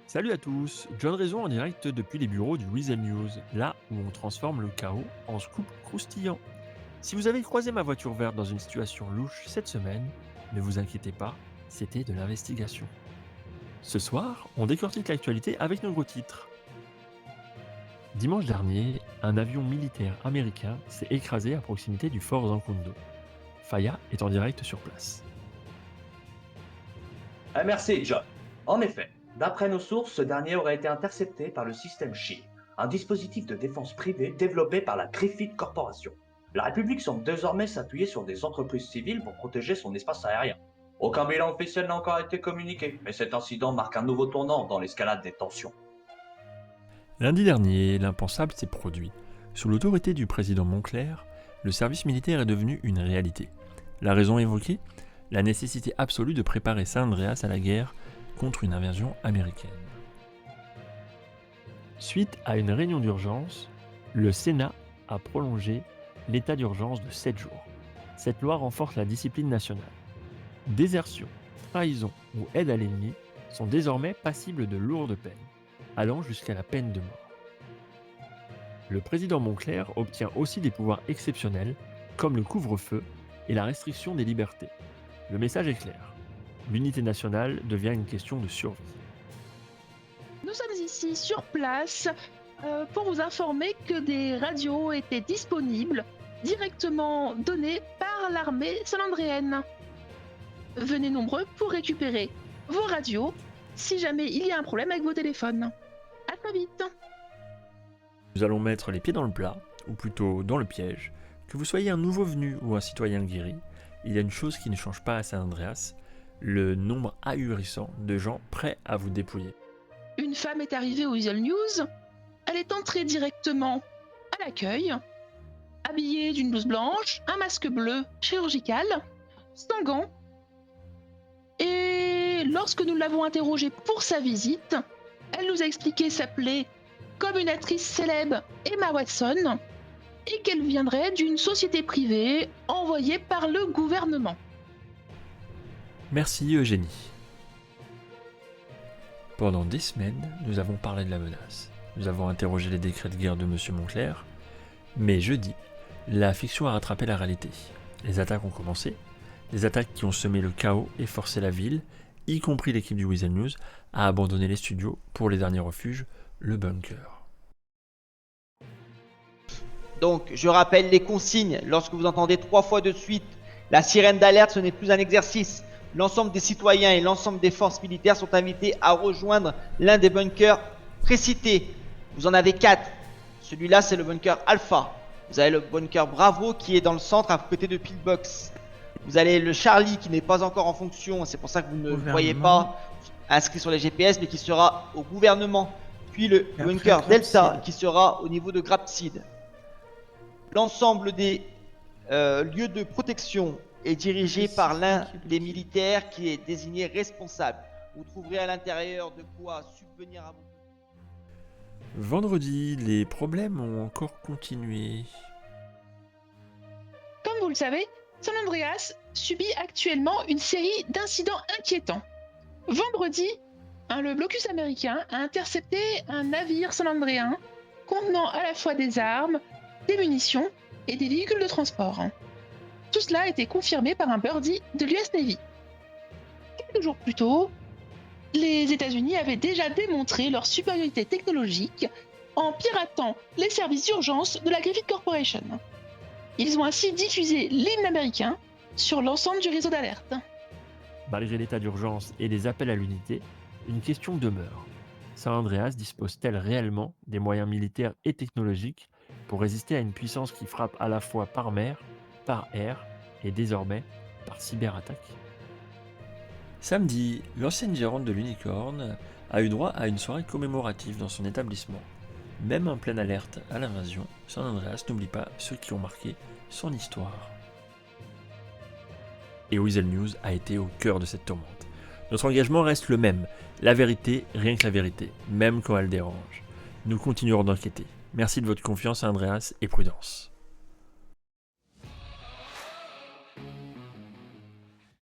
Salut à tous, John Raison en direct depuis les bureaux du Weasel News, là où on transforme le chaos en scoop croustillant. Si vous avez croisé ma voiture verte dans une situation louche cette semaine, ne vous inquiétez pas, c'était de l'investigation. Ce soir, on décortique l'actualité avec nos gros titres. Dimanche dernier, un avion militaire américain s'est écrasé à proximité du fort Zancundo. Faya est en direct sur place. Merci, John. En effet, d'après nos sources, ce dernier aurait été intercepté par le système Shield, un dispositif de défense privée développé par la Griffith Corporation. La République semble désormais s'appuyer sur des entreprises civiles pour protéger son espace aérien. Aucun bilan officiel n'a encore été communiqué, mais cet incident marque un nouveau tournant dans l'escalade des tensions. Lundi dernier, l'impensable s'est produit. Sous l'autorité du président Moncler, le service militaire est devenu une réalité. La raison évoquée? La nécessité absolue de préparer San Andreas à la guerre contre une invasion américaine. Suite à une réunion d'urgence, le Sénat a prolongé l'état d'urgence de 7 jours. Cette loi renforce la discipline nationale. Désertion, trahison ou aide à l'ennemi sont désormais passibles de lourdes peines, allant jusqu'à la peine de mort. Le président Moncler obtient aussi des pouvoirs exceptionnels, comme le couvre-feu et la restriction des libertés. Le message est clair. L'unité nationale devient une question de survie. Nous sommes ici sur place pour vous informer que des radios étaient disponibles, directement données par l'armée salandrienne. Venez nombreux pour récupérer vos radios si jamais il y a un problème avec vos téléphones. À très vite. Nous allons mettre les pieds dans le plat, ou plutôt dans le piège. Que vous soyez un nouveau venu ou un citoyen guéri, il y a une chose qui ne change pas à San Andreas, le nombre ahurissant de gens prêts à vous dépouiller. Une femme est arrivée au Weasel News. Elle est entrée directement à l'accueil, habillée d'une blouse blanche, un masque bleu chirurgical, sans gants. Et lorsque nous l'avons interrogée pour sa visite, elle nous a expliqué s'appeler comme une actrice célèbre Emma Watson et qu'elle viendrait d'une société privée envoyée par le gouvernement. Merci Eugénie. Pendant des semaines, nous avons parlé de la menace. Nous avons interrogé les décrets de guerre de M. Moncler. Mais jeudi, la fiction a rattrapé la réalité. Les attaques ont commencé. Des attaques qui ont semé le chaos et forcé la ville, y compris l'équipe du Weasel News, à abandonner les studios pour les derniers refuges, le bunker. Donc, je rappelle les consignes. Lorsque vous entendez 3 fois de suite la sirène d'alerte, ce n'est plus un exercice. L'ensemble des citoyens et l'ensemble des forces militaires sont invités à rejoindre l'un des bunkers précités. Vous en avez 4. Celui-là, c'est le bunker Alpha. Vous avez le bunker Bravo qui est dans le centre à côté de Pillbox. Vous avez le Charlie qui n'est pas encore en fonction. C'est pour ça que vous ne le voyez pas inscrit sur les GPS, mais qui sera au gouvernement. Puis le bunker Delta qui sera au niveau de Grapseed. L'ensemble des lieux de protection est dirigé par l'un des militaires qui est désigné responsable. Vous trouverez à l'intérieur de quoi subvenir à vous. Vendredi, les problèmes ont encore continué. Comme vous le savez, San Andreas subit actuellement une série d'incidents inquiétants. Vendredi, le blocus américain a intercepté un navire salandréen contenant à la fois des armes, des munitions et des véhicules de transport. Tout cela a été confirmé par un birdie de l'US Navy. Quelques jours plus tôt, les États-Unis avaient déjà démontré leur supériorité technologique en piratant les services d'urgence de la Griffith Corporation. Ils ont ainsi diffusé l'hymne américain sur l'ensemble du réseau d'alerte. Malgré l'état d'urgence et les appels à l'unité, une question demeure. San Andreas dispose-t-elle réellement des moyens militaires et technologiques pour résister à une puissance qui frappe à la fois par mer, par air et désormais par cyberattaque? Samedi, l'ancienne gérante de l'Unicorn a eu droit à une soirée commémorative dans son établissement. Même en pleine alerte à l'invasion, San Andreas n'oublie pas ceux qui ont marqué son histoire. Et Weasel News a été au cœur de cette tourmente. Notre engagement reste le même, la vérité, rien que la vérité, même quand elle dérange. Nous continuerons d'enquêter. Merci de votre confiance, Andreas, et prudence.